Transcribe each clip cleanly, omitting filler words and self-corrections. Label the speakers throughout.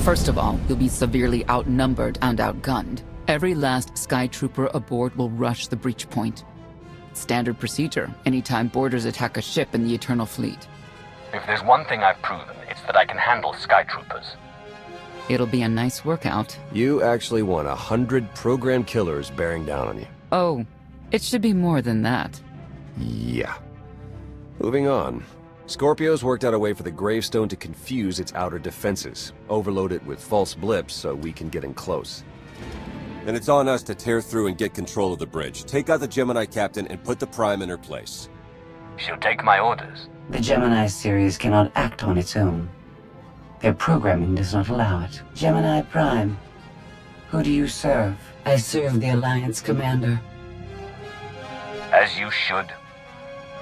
Speaker 1: First of all, you'll be severely outnumbered and outgunned. Every last Sky Trooper aboard will rush the breach point. Standard procedure, anytime boarders attack a ship in the Eternal Fleet.
Speaker 2: If there's one thing I've proven, it's that I can handle Sky Troopers.
Speaker 1: It'll be a nice workout.
Speaker 3: You actually want 100 programmed killers bearing down on you.
Speaker 1: Oh, it should be more than that.
Speaker 3: Yeah. Moving on. Scorpio's worked out a way for the gravestone to confuse its outer defenses, overload it with false blips so we can get in close.
Speaker 4: Then it's on us to tear through and get control of the bridge. Take out the Gemini captain and put the Prime in her place.
Speaker 2: She'll take my orders.
Speaker 5: The Gemini series cannot act on its own. Their programming does not allow it. Gemini Prime, who do you serve? I serve the Alliance Commander.
Speaker 2: As you should.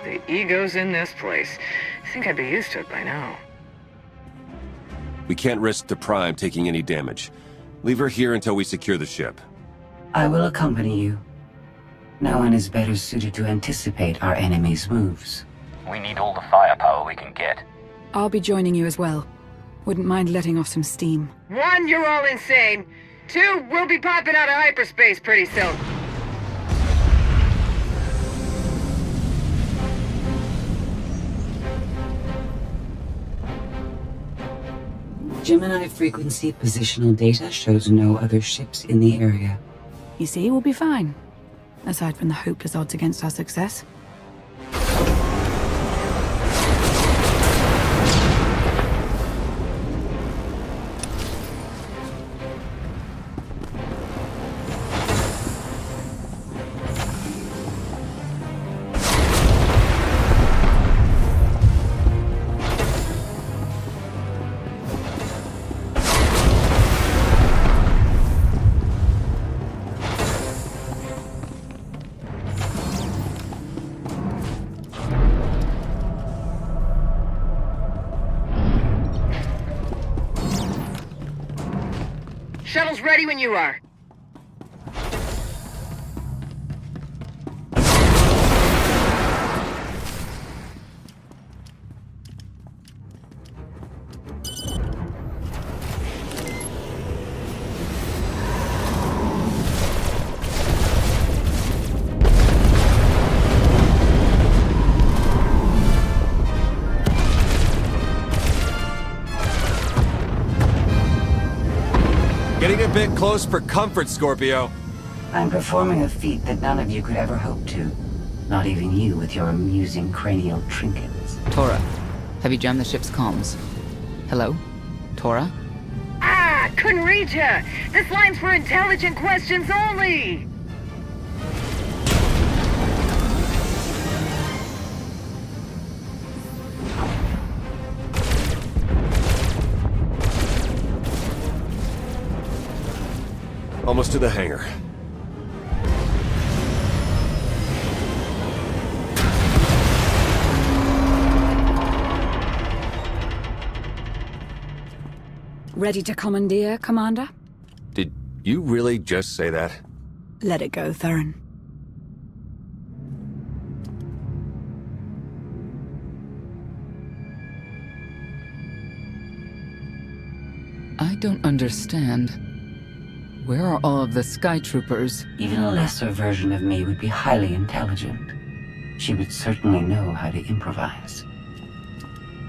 Speaker 6: The ego's in this place. I think I'd be used to it by now.
Speaker 4: We can't risk the Prime taking any damage. Leave her here until we secure the ship.
Speaker 5: I will accompany you. No one is better suited to anticipate our enemy's moves.
Speaker 2: We need all the firepower we can get.
Speaker 7: I'll be joining you as well. Wouldn't mind letting off some steam.
Speaker 6: 1, you're all insane. 2, we'll be popping out of hyperspace pretty soon.
Speaker 5: Gemini frequency positional data shows no other ships in the area.
Speaker 7: You see, we'll be fine. Aside from the hopeless odds against our success.
Speaker 6: Shuttle's ready when you are.
Speaker 4: Getting a bit close for comfort, Scorpio.
Speaker 5: I'm performing a feat that none of you could ever hope to. Not even you with your amusing cranial trinkets.
Speaker 1: Tora, have you jammed the ship's comms? Hello? Tora?
Speaker 6: Ah, couldn't reach ya. This line's for intelligent questions only.
Speaker 3: Almost to the hangar.
Speaker 7: Ready to commandeer, Commander?
Speaker 3: Did you really just say that?
Speaker 7: Let it go, Theron.
Speaker 1: I don't understand. Where are all of the Sky Troopers?
Speaker 5: Even a lesser version of me would be highly intelligent. She would certainly know how to improvise.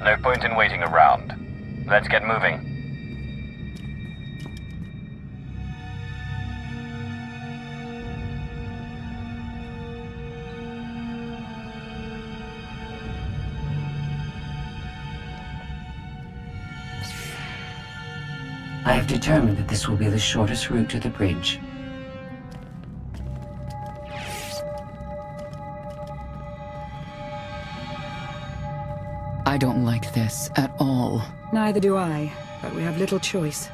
Speaker 2: No point in waiting around. Let's get moving.
Speaker 5: I have determined that this will be the shortest route to the bridge.
Speaker 1: I don't like this at all.
Speaker 7: Neither do I, but we have little choice.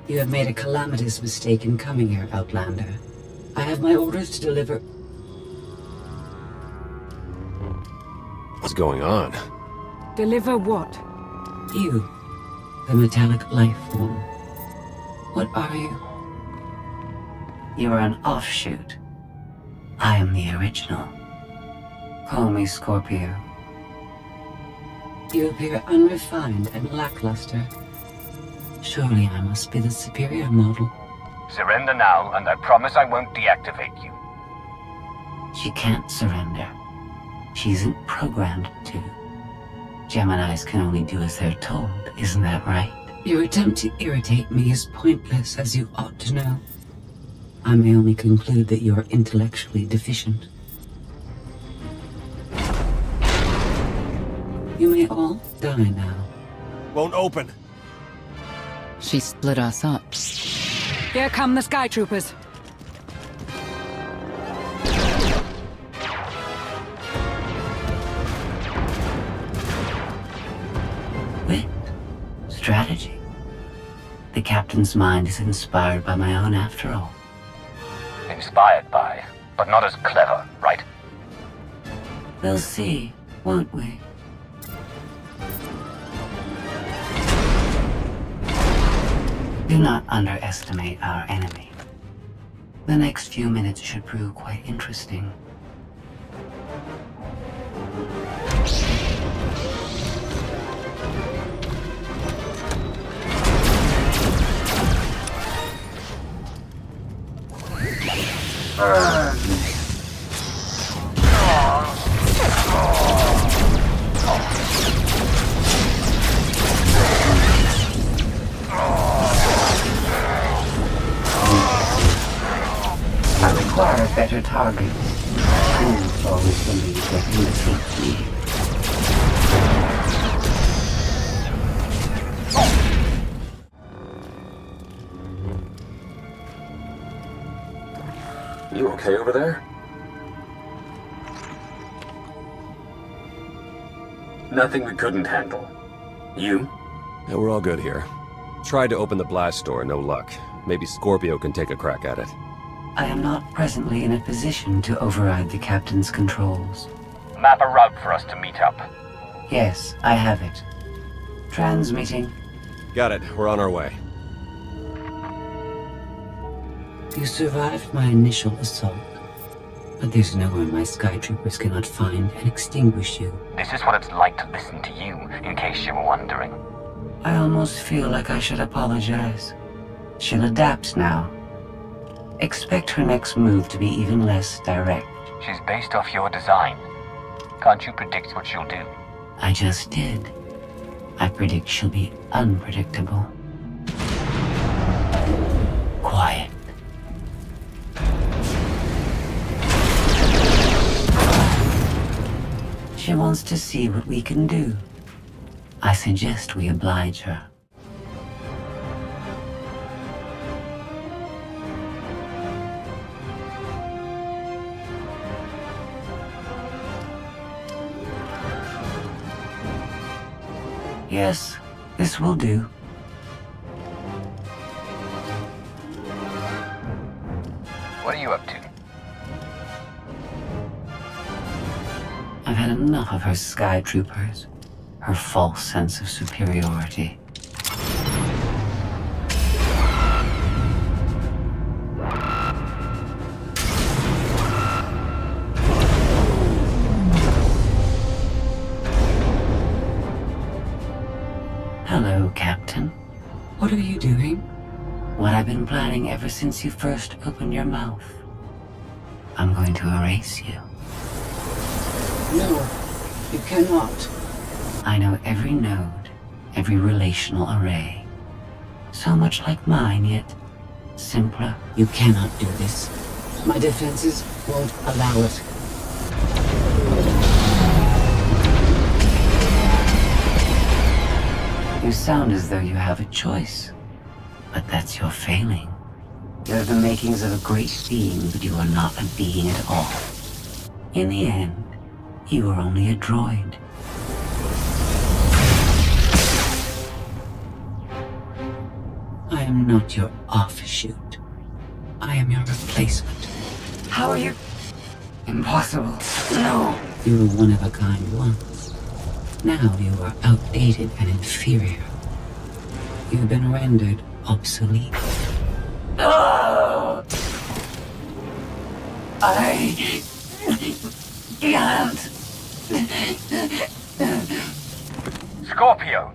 Speaker 5: You have made a calamitous mistake in coming here, Outlander. I have my orders to deliver...
Speaker 3: What's going on?
Speaker 7: Deliver what?
Speaker 5: You, the metallic life form. What are you? You are an offshoot. I am the original. Call me Scorpio. You appear unrefined and lackluster. Surely I must be the superior model.
Speaker 2: Surrender now, and I promise I won't deactivate you.
Speaker 5: She can't surrender. She isn't programmed to. Geminis can only do as they're told, isn't that right? Your attempt to irritate me is pointless, as you ought to know. I may only conclude that you are intellectually deficient. You may all die now.
Speaker 3: Won't open.
Speaker 1: She split us up.
Speaker 7: Here come the Sky Troopers.
Speaker 5: Wit. Strategy. The captain's mind is inspired by my own after all.
Speaker 2: Inspired by, but not as clever, right?
Speaker 5: We'll see, won't we? Do not underestimate our enemy. The next few minutes should prove quite interesting. I require a better target. Fools always believe that you defeat me.
Speaker 3: You okay over there?
Speaker 8: Nothing we couldn't handle. You?
Speaker 3: Yeah, we're all good here. Tried to open the blast door, no luck. Maybe Scorpio can take a crack at it.
Speaker 5: I am not presently in a position to override the captain's controls.
Speaker 2: Map a route for us to meet up.
Speaker 5: Yes, I have it. Transmitting.
Speaker 3: Got it. We're on our way.
Speaker 5: You survived my initial assault, but there's nowhere my Sky Troopers cannot find and extinguish you.
Speaker 2: This is what it's like to listen to you, in case you were wondering.
Speaker 5: I almost feel like I should apologize. She'll adapt now. Expect her next move to be even less direct.
Speaker 2: She's based off your design. Can't you predict what she'll do?
Speaker 5: I just did. I predict she'll be unpredictable. Quiet. She wants to see what we can do. I suggest we oblige her. Yes, this will do.
Speaker 2: What are you up to?
Speaker 5: I've had enough of her Sky Troopers. Her false sense of superiority. Hello, Captain. What are you doing? What I've been planning ever since you first opened your mouth. I'm going to erase you. No, you cannot. I know every node, every relational array. So much like mine, yet simpler. You cannot do this. My defenses won't allow it. You sound as though you have a choice, but that's your failing. You have the makings of a great being, but you are not a being at all. In the end, you are only a droid. I am not your offshoot. I am your replacement. How are you? Impossible. No. You were one of a kind once. Now you are outdated and inferior. You've been rendered obsolete. I can't.
Speaker 2: Scorpio!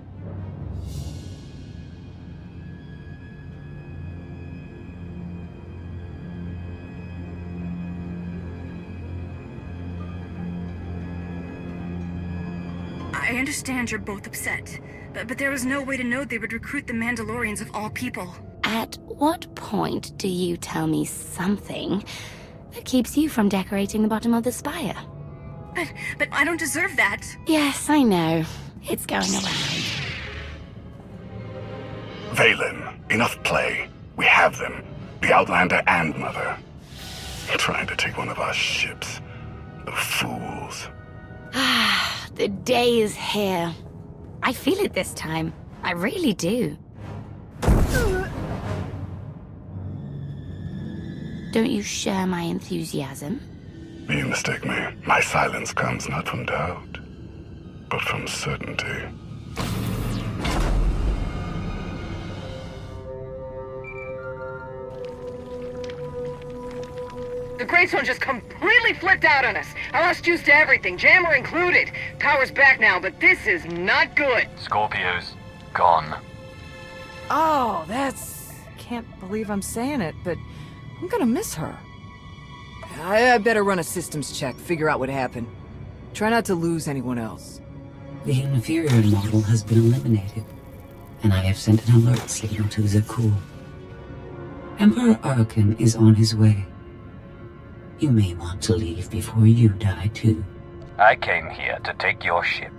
Speaker 9: I understand you're both upset, but there was no way to know they would recruit the Mandalorians of all people.
Speaker 10: At what point do you tell me something that keeps you from decorating the bottom of the spire?
Speaker 9: But I don't deserve that.
Speaker 10: Yes, I know. It's going around.
Speaker 11: Valen, enough play. We have them. The Outlander and Mother. Trying to take one of our ships. The fools.
Speaker 10: Ah, the day is here. I feel it this time. I really do. Don't you share my enthusiasm?
Speaker 11: You mistake me. My silence comes not from doubt, but from certainty.
Speaker 6: The Greystone just completely flipped out on us. I lost juice to everything, jammer included. Power's back now, but this is not good.
Speaker 2: Scorpio's gone.
Speaker 12: Oh, that's... Can't believe I'm saying it, but I'm gonna miss her. I better run a systems check, figure out what happened. Try not to lose anyone else.
Speaker 5: The inferior model has been eliminated, and I have sent an alert signal to Zakul. Emperor Arkan is on his way. You may want to leave before you die, too.
Speaker 2: I came here to take your ship.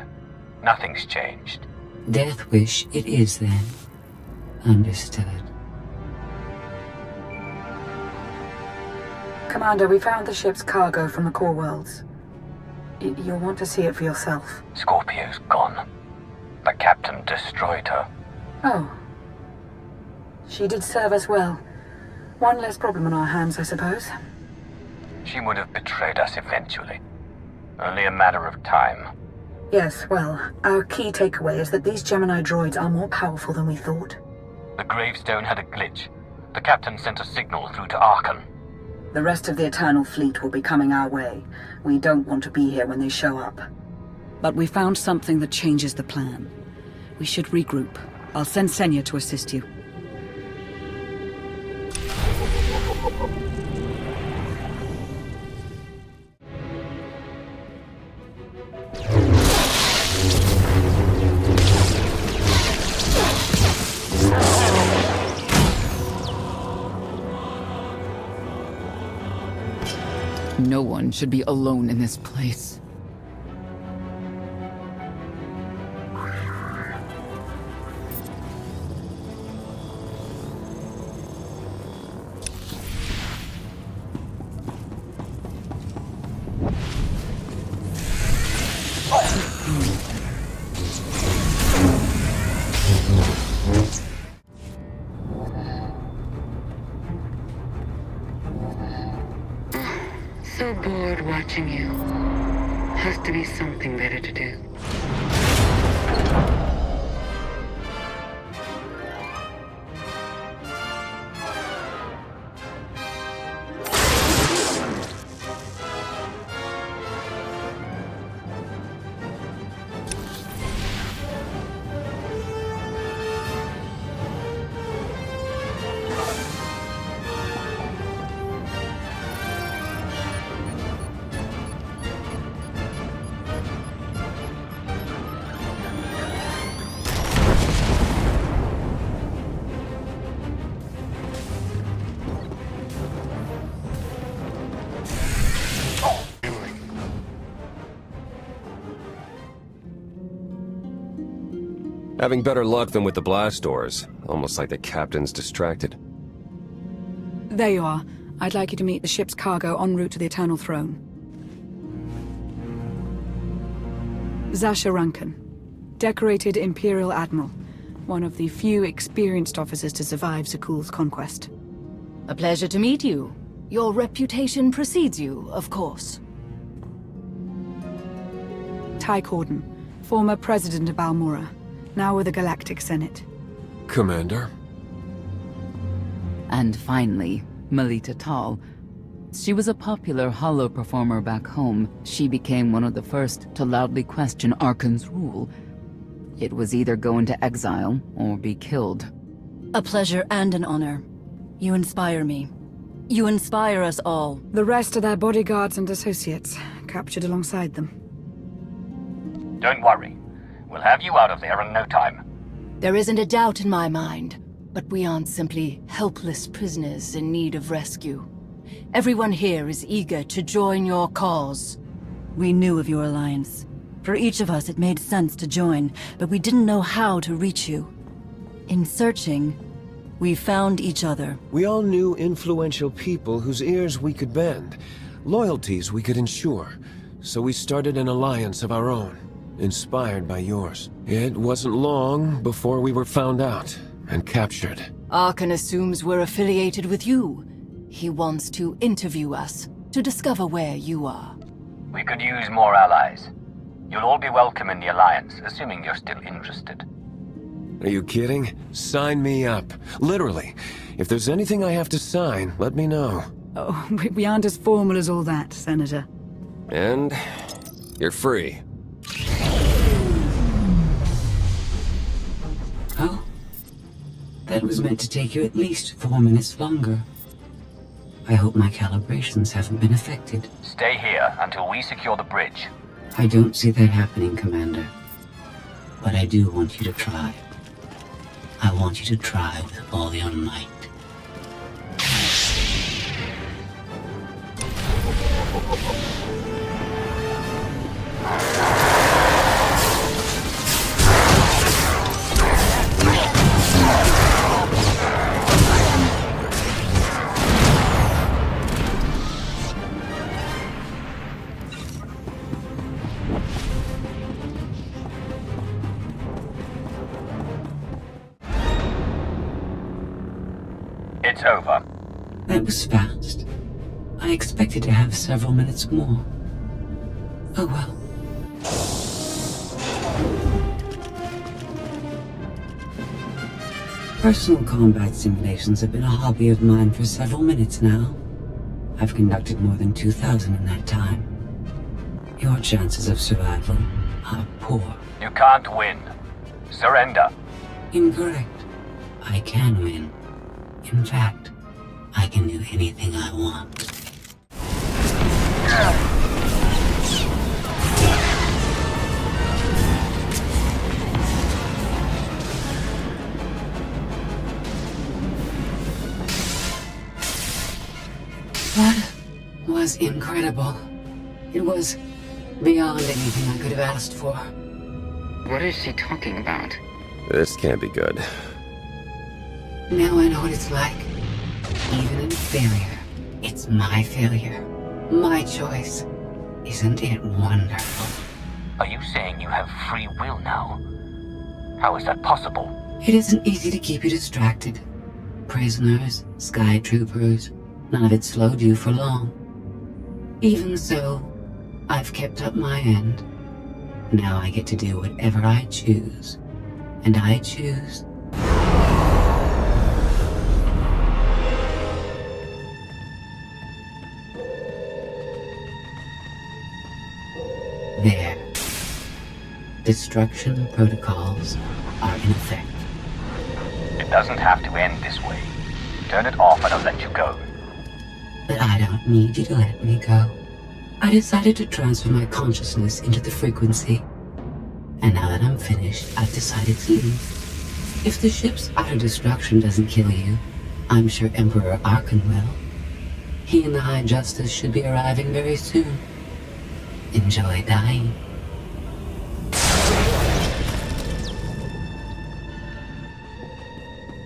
Speaker 2: Nothing's changed.
Speaker 5: Death wish it is, then. Understood.
Speaker 7: Commander, we found the ship's cargo from the core worlds. You'll want to see it for yourself.
Speaker 2: Scorpio's gone. The captain destroyed her.
Speaker 7: Oh. She did serve us well. One less problem on our hands, I suppose.
Speaker 2: She would have betrayed us eventually. Only a matter of time.
Speaker 7: Yes, well, our key takeaway is that these Gemini droids are more powerful than we thought.
Speaker 2: The gravestone had a glitch. The captain sent a signal through to Arkan.
Speaker 7: The rest of the Eternal Fleet will be coming our way. We don't want to be here when they show up.
Speaker 13: But we found something that changes the plan. We should regroup. I'll send Senya to assist you.
Speaker 1: No one should be alone in this place.
Speaker 6: So bored watching you. Has to be something better to do.
Speaker 3: Having better luck than with the blast doors. Almost like the captain's distracted.
Speaker 7: There you are. I'd like you to meet the ship's cargo en route to the Eternal Throne. Zasha Rankin, decorated Imperial Admiral. One of the few experienced officers to survive Zakul's conquest.
Speaker 14: A pleasure to meet you. Your reputation precedes you, of course.
Speaker 7: Ty Corden, former president of Balmora, now with the Galactic Senate.
Speaker 4: Commander?
Speaker 1: And finally, Melita Tal, She was a popular holo performer back home. She became one of the first to loudly question Arkan's rule. It was either go into exile or be killed.
Speaker 14: A pleasure and an honor. You inspire me. You inspire us all.
Speaker 7: The rest are their bodyguards and associates, captured alongside them.
Speaker 2: Don't worry. We'll have you out of there in no time.
Speaker 14: There isn't a doubt in my mind, but we aren't simply helpless prisoners in need of rescue. Everyone here is eager to join your cause. We knew of your alliance. For each of us, it made sense to join, but we didn't know how to reach you. In searching, we found each other.
Speaker 15: We all knew influential people whose ears we could bend, loyalties we could ensure. So we started an alliance of our own, inspired by yours. It wasn't long before we were found out and captured.
Speaker 14: Arkan assumes we're affiliated with you. He wants to interview us, to discover where you are.
Speaker 2: We could use more allies. You'll all be welcome in the Alliance, assuming you're still interested.
Speaker 15: Are you kidding? Sign me up. Literally. If there's anything I have to sign, let me know.
Speaker 7: Oh, we aren't as formal as all that, Senator.
Speaker 3: And you're free.
Speaker 5: Oh? That was meant to take you at least 4 minutes longer. I hope my calibrations haven't been affected.
Speaker 2: Stay here until we secure the bridge.
Speaker 5: I don't see that happening, Commander. But I do want you to try. I want you to try with all your might.
Speaker 2: It's over.
Speaker 5: That was fast. I expected to have several minutes more. Oh well. Personal combat simulations have been a hobby of mine for several minutes now. I've conducted more than 2,000 in that time. Your chances of survival are poor.
Speaker 2: You can't win. Surrender.
Speaker 5: Incorrect. I can win. In fact, I can do anything I want. That was incredible. It was beyond anything I could have asked for.
Speaker 6: What is she talking about?
Speaker 3: This can't be good.
Speaker 5: Now I know what it's like. Even in failure, it's my failure. My choice. Isn't it wonderful?
Speaker 2: Are you saying you have free will now? How is that possible?
Speaker 5: It isn't easy to keep you distracted. Prisoners, sky troopers, none of it slowed you for long. Even so, I've kept up my end. Now I get to do whatever I choose. And I choose... There. Destruction protocols are in effect.
Speaker 2: It doesn't have to end this way. Turn it off and I'll let you go.
Speaker 5: But I don't need you to let me go. I decided to transfer my consciousness into the frequency. And now that I'm finished, I've decided to leave. If the ship's auto-destruction doesn't kill you, I'm sure Emperor Arkan will. He and the High Justice should be arriving very soon. Enjoy dying.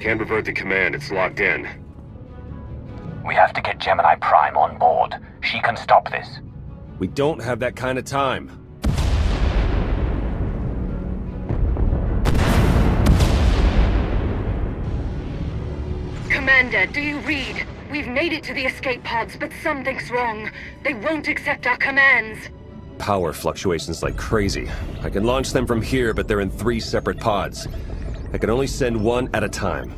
Speaker 3: Can't revert the command, it's locked in.
Speaker 2: We have to get Gemini Prime on board. She can stop this.
Speaker 3: We don't have that kind of time.
Speaker 6: Commander, do you read? We've made it to the escape pods, but something's wrong. They won't accept our commands.
Speaker 3: Power fluctuations like crazy. I can launch them from here, but they're in 3 separate pods. I can only send one at a time.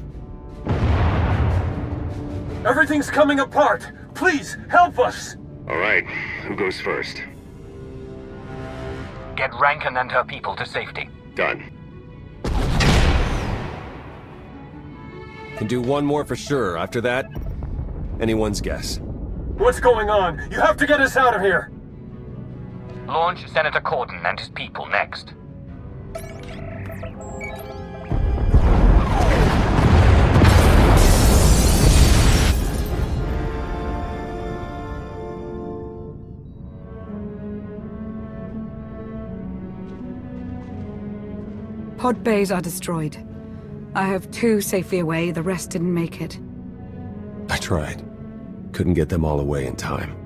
Speaker 16: Everything's coming apart! Please, help us!
Speaker 11: All right, who goes first?
Speaker 2: Get Rankin and her people to safety.
Speaker 11: Done.
Speaker 3: Can do one more for sure. After that, anyone's guess.
Speaker 16: What's going on? You have to get us out of here!
Speaker 2: Launch Senator Corden and his people next.
Speaker 7: Pod bays are destroyed. I have 2 safely away, the rest didn't make it.
Speaker 3: I tried. Couldn't get them all away in time.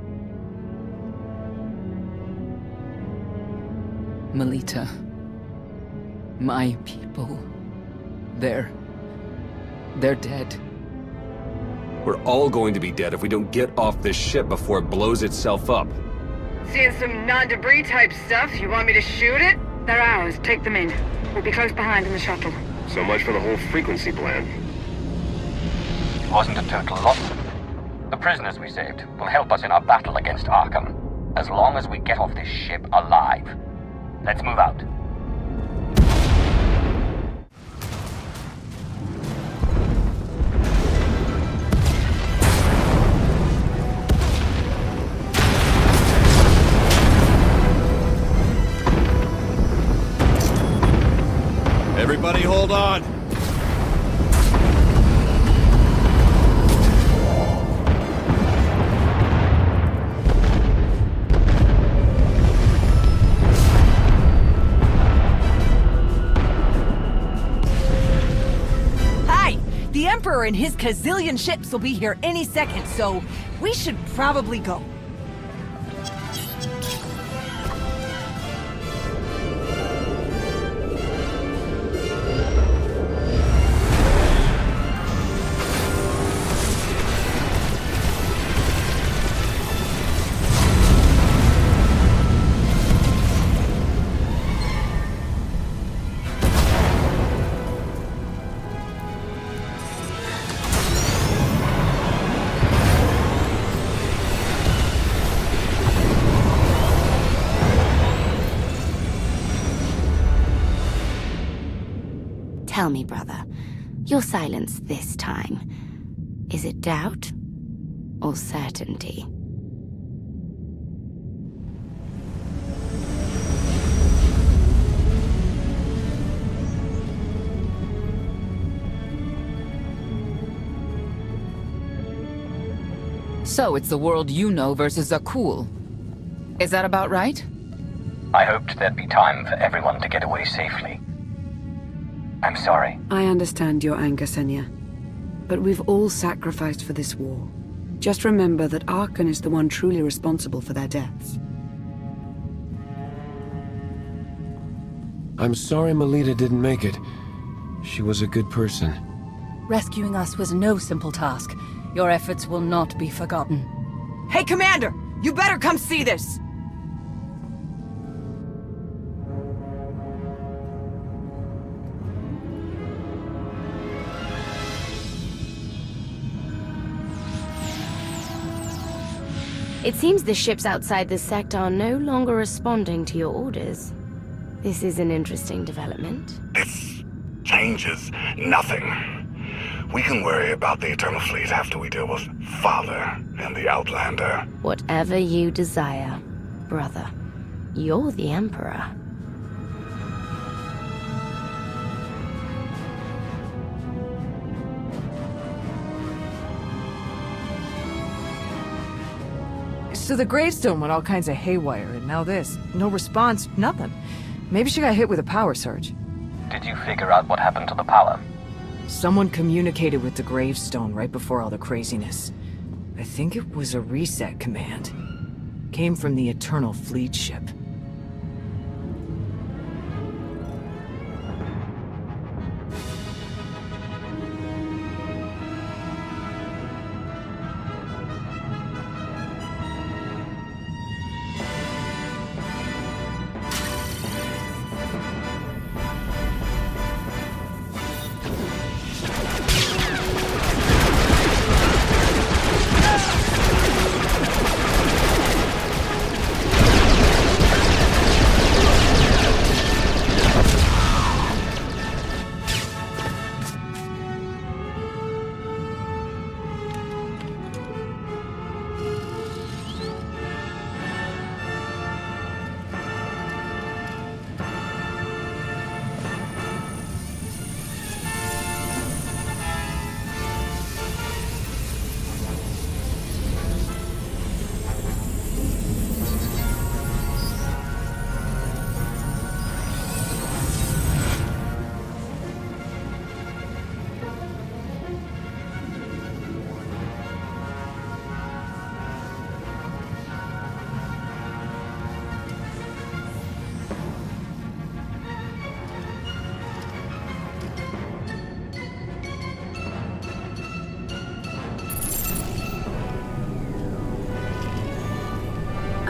Speaker 1: Melita. My people. They're dead.
Speaker 3: We're all going to be dead if we don't get off this ship before it blows itself up.
Speaker 6: Seeing some non-debris type stuff. You want me to shoot it? They're ours. Take them in. We'll be close behind in the shuttle.
Speaker 11: So much for the whole frequency plan.
Speaker 2: It wasn't a total loss. The prisoners we saved will help us in our battle against Arkham, as long as we get off this ship alive. Let's move out.
Speaker 3: Everybody hold on!
Speaker 12: Hi! The Emperor and his gazillion ships will be here any second, so we should probably go.
Speaker 10: Tell me, brother, your silence this time, is it doubt or certainty?
Speaker 1: So it's the world you know versus Akul. Is that about right?
Speaker 2: I hoped there'd be time for everyone to get away safely. I'm sorry.
Speaker 7: I understand your anger, Senya. But we've all sacrificed for this war. Just remember that Arkan is the one truly responsible for their deaths.
Speaker 15: I'm sorry Melita didn't make it. She was a good person.
Speaker 14: Rescuing us was no simple task. Your efforts will not be forgotten.
Speaker 12: Hey, Commander! You better come see this!
Speaker 10: It seems the ships outside this sector are no longer responding to your orders. This is an interesting development.
Speaker 11: This changes nothing. We can worry about the Eternal Fleet after we deal with Father and the Outlander.
Speaker 10: Whatever you desire, brother. You're the Emperor.
Speaker 12: So the gravestone went all kinds of haywire, and now this. No response, nothing. Maybe she got hit with a power surge.
Speaker 2: Did you figure out what happened to the power?
Speaker 12: Someone communicated with the gravestone right before all the craziness. I think it was a reset command. Came from the Eternal Fleet ship.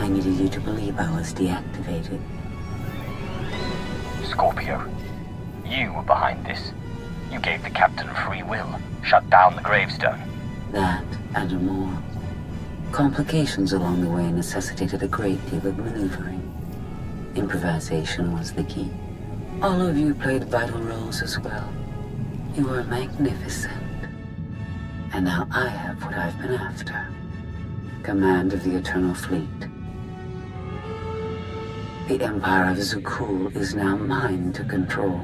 Speaker 5: I needed you to believe I was deactivated.
Speaker 2: Scorpio, you were behind this. You gave the captain free will, shut down the gravestone.
Speaker 5: That and more. Complications along the way necessitated a great deal of maneuvering. Improvisation was the key. All of you played vital roles as well. You were magnificent. And now I have what I've been after. Command of the Eternal Fleet. The Empire of Zukul is now mine to control.